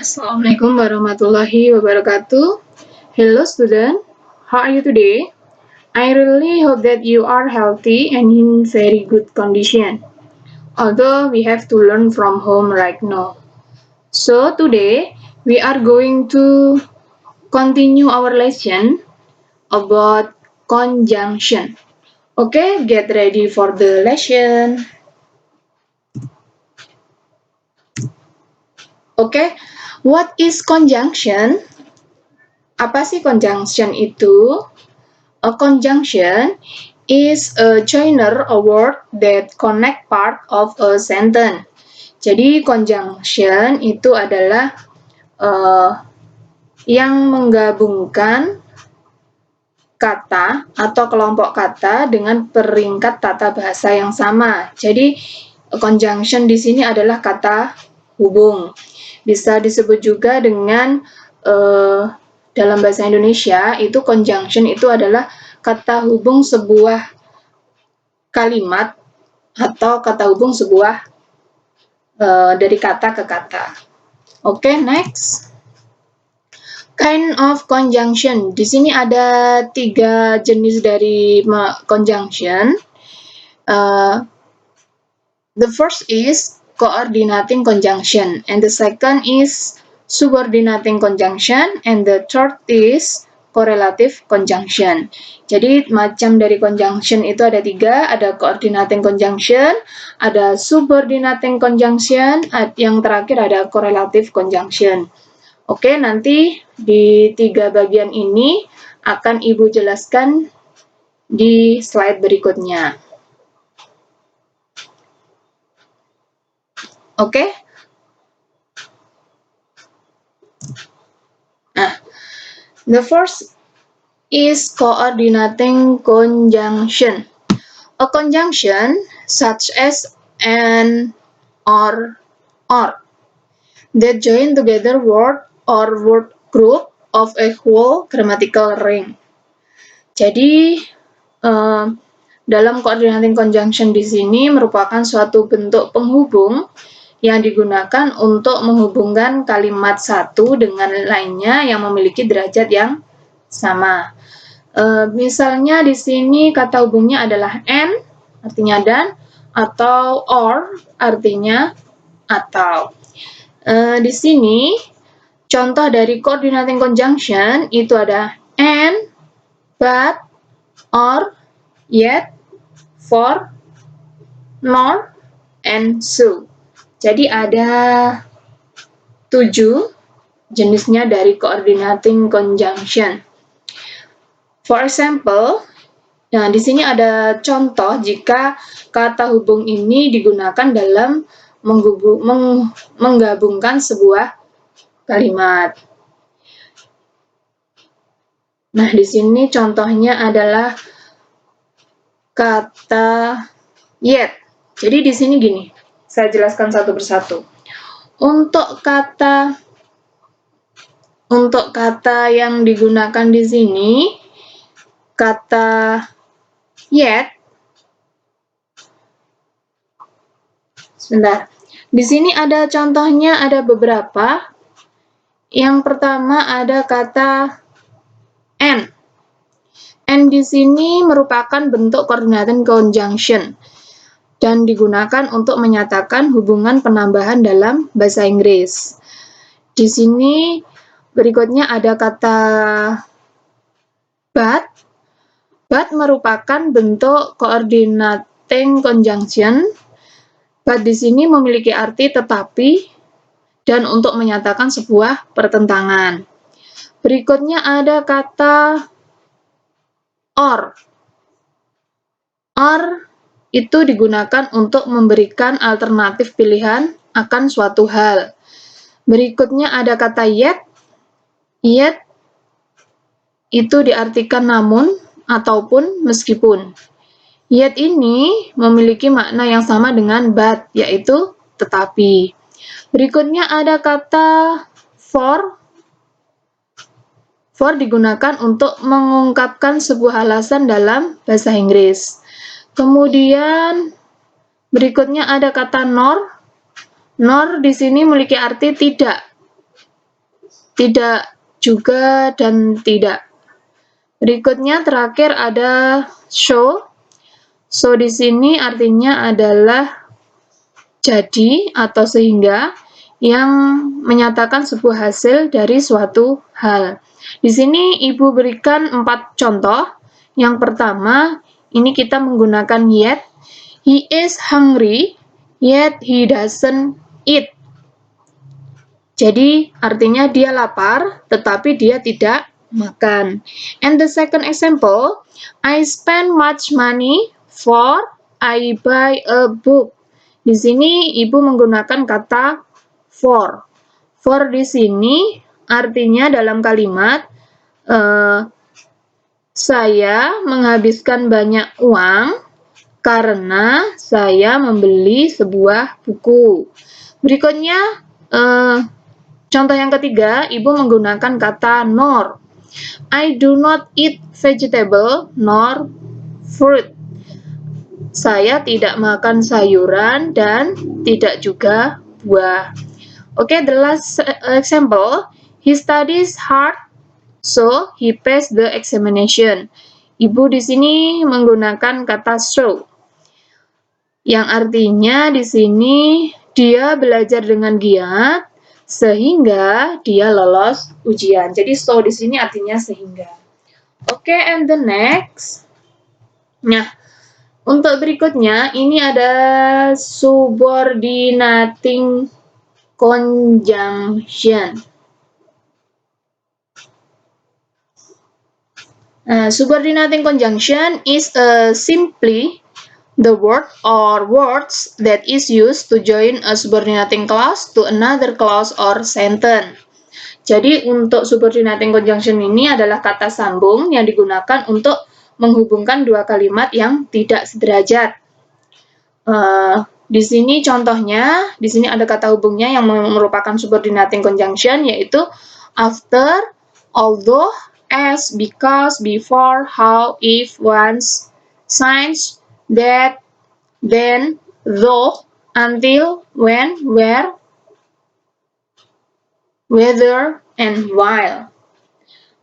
Assalamualaikum warahmatullahi wabarakatuh. Hello student, how are you today? I really hope that you are healthy and in very good condition. Although we have to learn from home right now. So today we are going to continue our lesson about conjunction. Okay, get ready for the lesson. Okay, what is conjunction? Apa sih conjunction itu? A conjunction is a joiner, a word that connect part of a sentence. Jadi conjunction itu adalah yang menggabungkan kata atau kelompok kata dengan peringkat tata bahasa yang sama. Jadi conjunction di sini adalah kata hubung. Bisa disebut juga dengan dalam bahasa Indonesia itu conjunction itu adalah kata hubung sebuah kalimat atau kata hubung sebuah dari kata ke kata. Oke, next. Kind of conjunction. Di sini ada 3 jenis dari conjunction. The first is coordinating conjunction, and the second is subordinating conjunction, and the third is correlative conjunction. Jadi macam dari conjunction itu ada 3, ada coordinating conjunction, ada subordinating conjunction, yang terakhir ada correlative conjunction. Oke, nanti di 3 bagian ini akan Ibu jelaskan di slide berikutnya. Oke? Nah, the first is coordinating conjunction. A conjunction such as an or that join together word or word group of a whole grammatical ring. Jadi dalam coordinating conjunction di sini merupakan suatu bentuk penghubung yang digunakan untuk menghubungkan kalimat satu dengan lainnya yang memiliki derajat yang sama. Misalnya di sini kata hubungnya adalah and, artinya dan, atau or, artinya atau. Di sini contoh dari coordinating conjunction itu ada and, but, or, yet, for, nor, and so. Jadi ada 7 jenisnya dari coordinating conjunction. For example, nah di sini ada contoh jika kata hubung ini digunakan dalam menggabungkan sebuah kalimat. Nah, di sini contohnya adalah kata yet. Jadi di sini gini, saya jelaskan satu persatu. Untuk kata yang digunakan di sini, kata yet. Sebentar. Di sini ada contohnya, ada beberapa. Yang pertama ada kata and. And di sini merupakan bentuk coordinating conjunction dan digunakan untuk menyatakan hubungan penambahan dalam bahasa Inggris. Di sini berikutnya ada kata but. But merupakan bentuk coordinating conjunction. But di sini memiliki arti tetapi dan untuk menyatakan sebuah pertentangan. Berikutnya ada kata or. Or itu digunakan untuk memberikan alternatif pilihan akan suatu hal. Berikutnya ada kata yet. Yet itu diartikan namun ataupun meskipun. Yet ini memiliki makna yang sama dengan but, yaitu tetapi. Berikutnya ada kata for. For digunakan untuk mengungkapkan sebuah alasan dalam bahasa Inggris. Kemudian berikutnya ada kata nor. Nor di sini memiliki arti tidak. tidak juga, dan tidak. Berikutnya terakhir ada so. So di sini artinya adalah jadi atau sehingga, yang menyatakan sebuah hasil dari suatu hal. Di sini Ibu berikan 4 contoh. Yang pertama, ini kita menggunakan yet. He is hungry, yet he doesn't eat. Jadi artinya dia lapar, tetapi dia tidak makan. And the second example, I spend much money for I buy a book. Di sini Ibu menggunakan kata for. For di sini artinya dalam kalimat saya menghabiskan banyak uang karena saya membeli sebuah buku. Berikutnya contoh yang ketiga, Ibu menggunakan kata nor. I do not eat vegetable nor fruit. Saya tidak makan sayuran dan tidak juga buah. Okay, the last example. He studies hard, so he passed the examination. Ibu di sini menggunakan kata so, yang artinya di sini dia belajar dengan giat sehingga dia lolos ujian. Jadi so di sini artinya sehingga. Oke, and the next. Nah, untuk berikutnya ini ada subordinating conjunction. Subordinating conjunction is simply the word or words that is used to join a subordinating clause to another clause or sentence. Jadi untuk subordinating conjunction ini adalah kata sambung yang digunakan untuk menghubungkan dua kalimat yang tidak sederajat. Di sini contohnya, di sini ada kata hubungnya yang merupakan subordinating conjunction, yaitu after, although, as, because, before, how, if, once, since, that, then, though, until, when, where, whether, and while.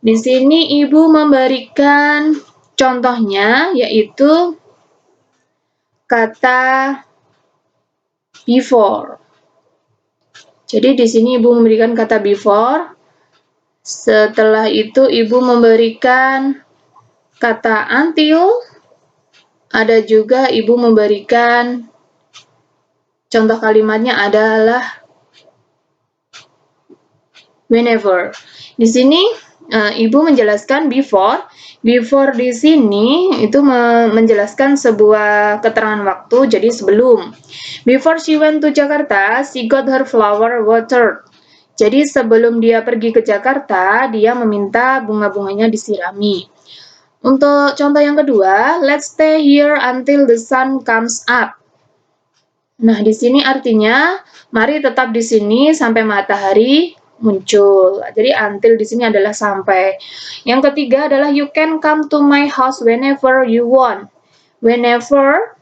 Di sini Ibu memberikan contohnya, yaitu kata before. Jadi di sini Ibu memberikan kata before. Setelah itu Ibu memberikan kata until. Ada juga Ibu memberikan contoh kalimatnya adalah whenever. Di sini Ibu menjelaskan before. Before di sini itu menjelaskan sebuah keterangan waktu, jadi sebelum. Before she went to Jakarta, she got her flower watered. Jadi sebelum dia pergi ke Jakarta, dia meminta bunga-bunganya disirami. Untuk contoh yang kedua, let's stay here until the sun comes up. Nah, di sini artinya mari tetap di sini sampai matahari muncul. Jadi until di sini adalah sampai. Yang ketiga adalah you can come to my house whenever you want. Whenever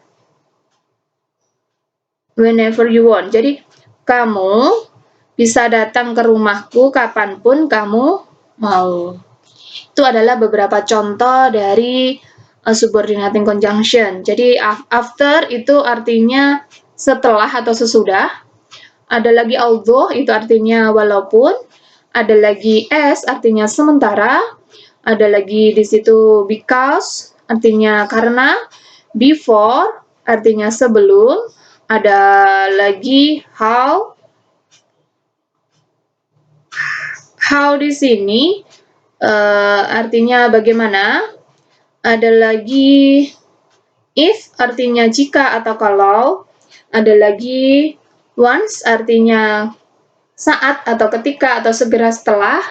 you want. Jadi kamu bisa datang ke rumahku kapanpun kamu mau. Itu adalah beberapa contoh dari subordinating conjunction. Jadi after itu artinya setelah atau sesudah. Ada lagi although, itu artinya walaupun. Ada lagi as, artinya sementara. Ada lagi di situ because, artinya karena. Before, artinya sebelum. Ada lagi how. How di sini artinya bagaimana. Ada lagi if, artinya jika atau kalau. Ada lagi once, artinya saat atau ketika atau segera setelah.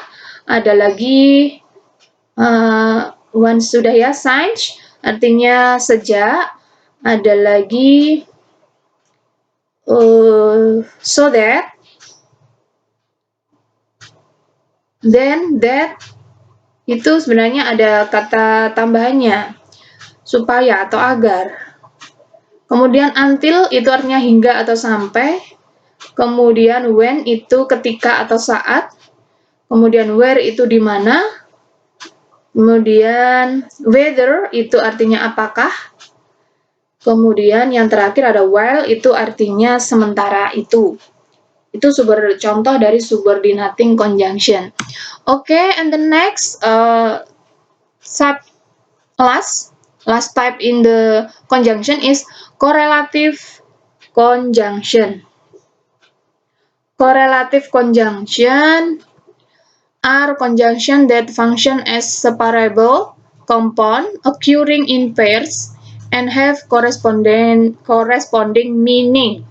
Ada lagi once sudah ya, since, artinya sejak. Ada lagi so that, then, that. Itu sebenarnya ada kata tambahannya, supaya atau agar. Kemudian until itu artinya hingga atau sampai. Kemudian when itu ketika atau saat. Kemudian where itu di mana. Kemudian whether itu artinya apakah. Kemudian yang terakhir ada while itu artinya sementara itu. Itu contoh dari subordinating conjunction. Okay, and the next last type in the conjunction is correlative conjunction. Correlative conjunction are conjunction that function as separable compound occurring in pairs and have corresponding meaning.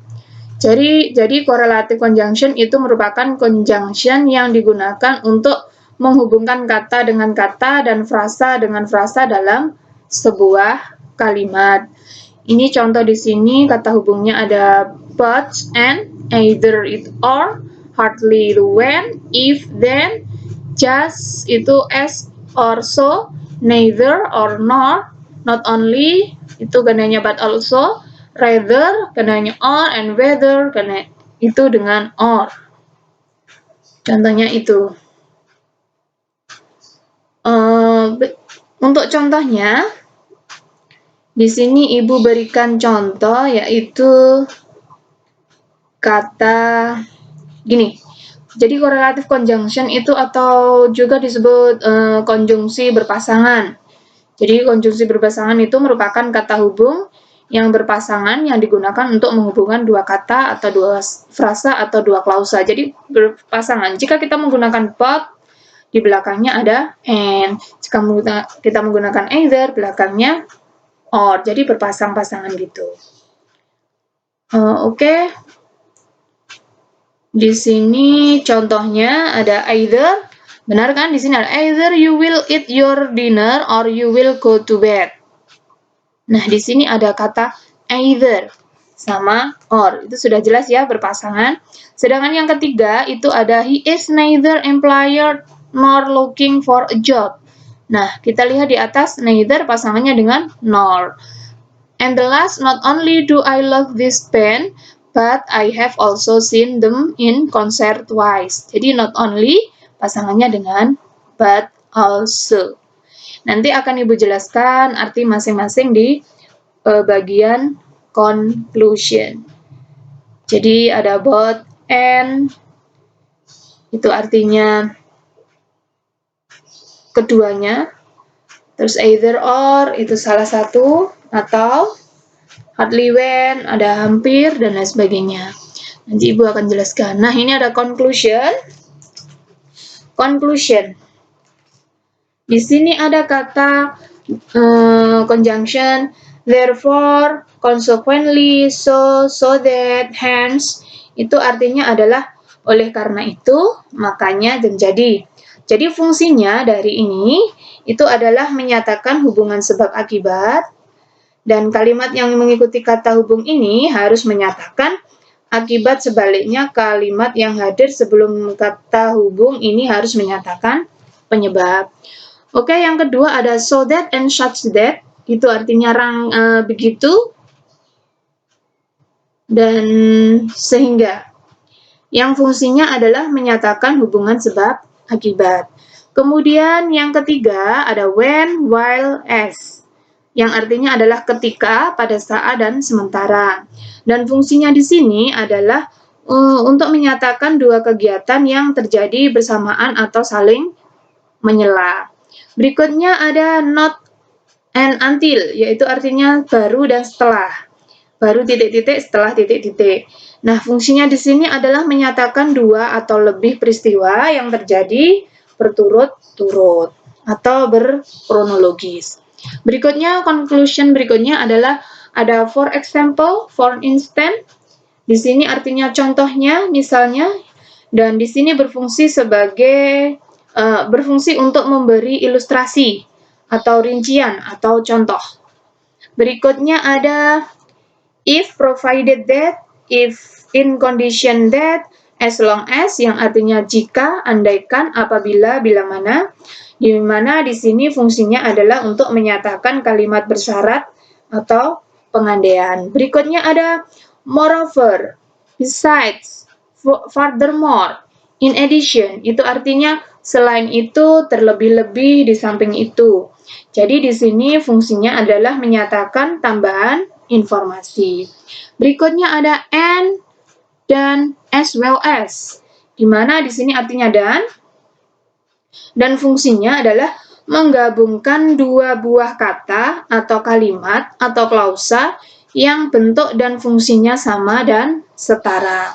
Jadi correlative conjunction itu merupakan conjunction yang digunakan untuk menghubungkan kata dengan kata dan frasa dengan frasa dalam sebuah kalimat. Ini contoh di sini kata hubungnya ada but and, either it or, hardly when, if then, just itu as or so, neither or nor, not only itu gananya but also, rather gananya or, and whether gana itu dengan or. Contohnya itu. Untuk contohnya, di sini Ibu berikan contoh yaitu kata gini. Jadi correlative conjunction itu atau juga disebut konjungsi berpasangan. Jadi konjungsi berpasangan itu merupakan kata hubung yang berpasangan yang digunakan untuk menghubungkan dua kata atau dua frasa atau dua klausa. Jadi berpasangan. Jika kita menggunakan but, di belakangnya ada and. Jika kita menggunakan either, belakangnya or. Jadi berpasang-pasangan gitu. Oke. Di sini contohnya ada either. Benar kan? Di sini ada either you will eat your dinner or you will go to bed. Nah, di sini ada kata either sama or. Itu sudah jelas ya, berpasangan. Sedangkan yang ketiga itu ada he is neither employed nor looking for a job. Nah, kita lihat di atas neither pasangannya dengan nor. And the last, not only do I love this band, but I have also seen them in concert twice. Jadi not only pasangannya dengan but also. Nanti akan Ibu jelaskan arti masing-masing di bagian conclusion. Jadi ada both and, itu artinya keduanya. Terus either or, itu salah satu, atau hardly when, ada hampir, dan lain sebagainya. Nanti Ibu akan jelaskan. Nah, ini ada conclusion. Conclusion. Di sini ada kata conjunction, therefore, consequently, so that, hence. Itu artinya adalah oleh karena itu, makanya, dan jadi. Jadi fungsinya dari ini itu adalah menyatakan hubungan sebab akibat, dan kalimat yang mengikuti kata hubung ini harus menyatakan akibat, sebaliknya kalimat yang hadir sebelum kata hubung ini harus menyatakan penyebab. Oke, yang kedua ada so that and such that, itu artinya begitu dan sehingga. Yang fungsinya adalah menyatakan hubungan sebab akibat. Kemudian yang ketiga ada when, while, as, yang artinya adalah ketika, pada saat, dan sementara. Dan fungsinya di sini adalah untuk menyatakan dua kegiatan yang terjadi bersamaan atau saling menyela. Berikutnya ada not and until, yaitu artinya baru dan setelah. Baru titik-titik, setelah titik-titik. Nah, fungsinya di sini adalah menyatakan dua atau lebih peristiwa yang terjadi berturut-turut atau berkronologis. Berikutnya, conclusion berikutnya adalah ada for example, for instance. Di sini artinya contohnya, misalnya, dan di sini berfungsi untuk memberi ilustrasi atau rincian atau contoh. Berikutnya ada if, provided that, if, in condition that, as long as, yang artinya jika, andaikan, apabila, bila mana. Di mana di sini fungsinya adalah untuk menyatakan kalimat bersyarat atau pengandaian. Berikutnya ada moreover, besides, furthermore. In addition, itu artinya selain itu, terlebih-lebih, di samping itu. Jadi di sini fungsinya adalah menyatakan tambahan informasi. Berikutnya ada and dan as well as. Di mana di sini artinya dan fungsinya adalah menggabungkan dua buah kata atau kalimat atau klausa yang bentuk dan fungsinya sama dan setara.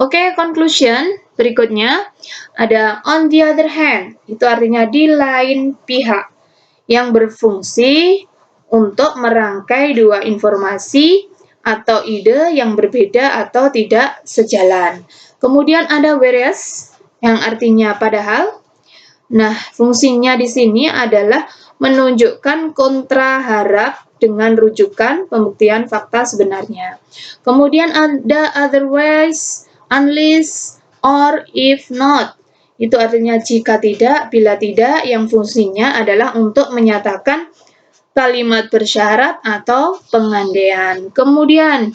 Oke, conclusion berikutnya ada on the other hand, itu artinya di lain pihak, yang berfungsi untuk merangkai dua informasi atau ide yang berbeda atau tidak sejalan. Kemudian ada whereas, yang artinya padahal. Nah, fungsinya di sini adalah menunjukkan kontra harap dengan rujukan pembuktian fakta sebenarnya. Kemudian ada otherwise, unless, or if not. Itu artinya jika tidak, bila tidak, yang fungsinya adalah untuk menyatakan kalimat bersyarat atau pengandaian. Kemudian,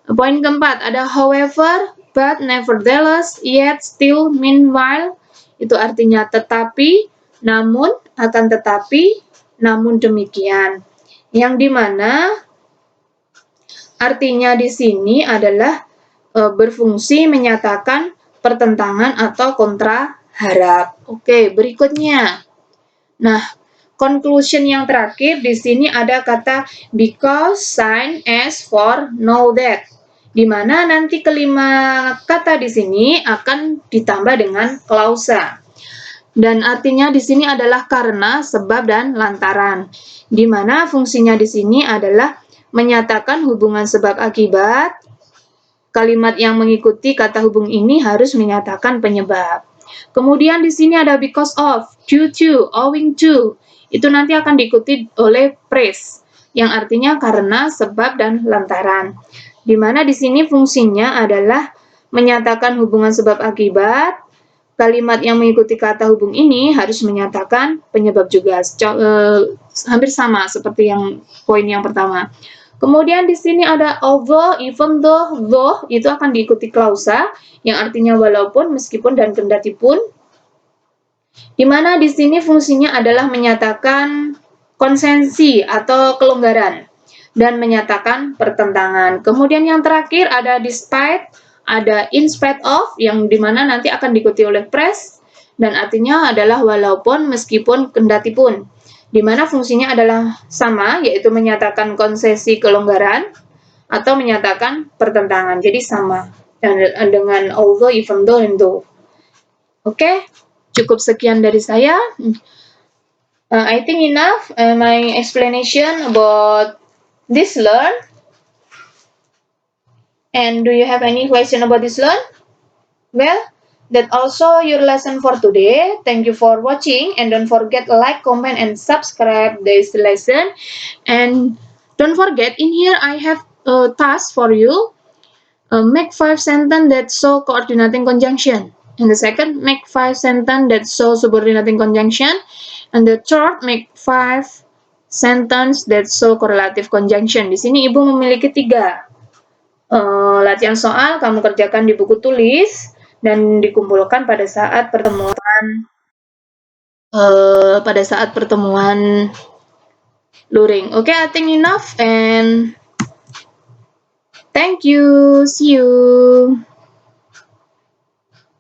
poin keempat ada however, but, nevertheless, yet, still, meanwhile. Itu artinya tetapi, namun, akan tetapi, namun demikian. Yang dimana artinya di sini adalah berfungsi menyatakan pertentangan atau kontra harap. Oke, berikutnya. Nah, conclusion yang terakhir di sini ada kata because, sign, as, for, know that. Di mana nanti kelima kata di sini akan ditambah dengan klausa. Dan artinya di sini adalah karena, sebab, dan lantaran. Di mana fungsinya di sini adalah menyatakan hubungan sebab akibat. Kalimat yang mengikuti kata hubung ini harus menyatakan penyebab. Kemudian di sini ada because of, due to, owing to. Itu nanti akan diikuti oleh phrase yang artinya karena, sebab, dan lantaran. Di mana di sini fungsinya adalah menyatakan hubungan sebab akibat. Kalimat yang mengikuti kata hubung ini harus menyatakan penyebab juga. Hampir sama seperti yang poin yang pertama. Kemudian di sini ada although, even though itu akan diikuti klausa yang artinya walaupun, meskipun, dan kendati pun. Di mana di sini fungsinya adalah menyatakan konsensi atau kelonggaran dan menyatakan pertentangan. Kemudian yang terakhir ada despite, ada in spite of yang dimana nanti akan diikuti oleh phrase dan artinya adalah walaupun, meskipun, kendati pun. Di mana fungsinya adalah sama, yaitu menyatakan konsesi kelonggaran atau menyatakan pertentangan. Jadi sama dengan although, even though, and though. Oke, cukup sekian dari saya. I think enough my explanation about this learn. And do you have any question about this learn? Well, that's also your lesson for today. Thank you for watching and don't forget like, comment, and subscribe this lesson. And don't forget in here I have a task for you. Make 5 sentences that show coordinating conjunction. And the second, make 5 sentences that show subordinating conjunction. And the third, make 5 sentences that show correlative conjunction. Di sini Ibu memiliki 3 latihan soal, kamu kerjakan di buku tulis dan dikumpulkan pada saat pertemuan luring. Okay, I think enough and thank you. See you.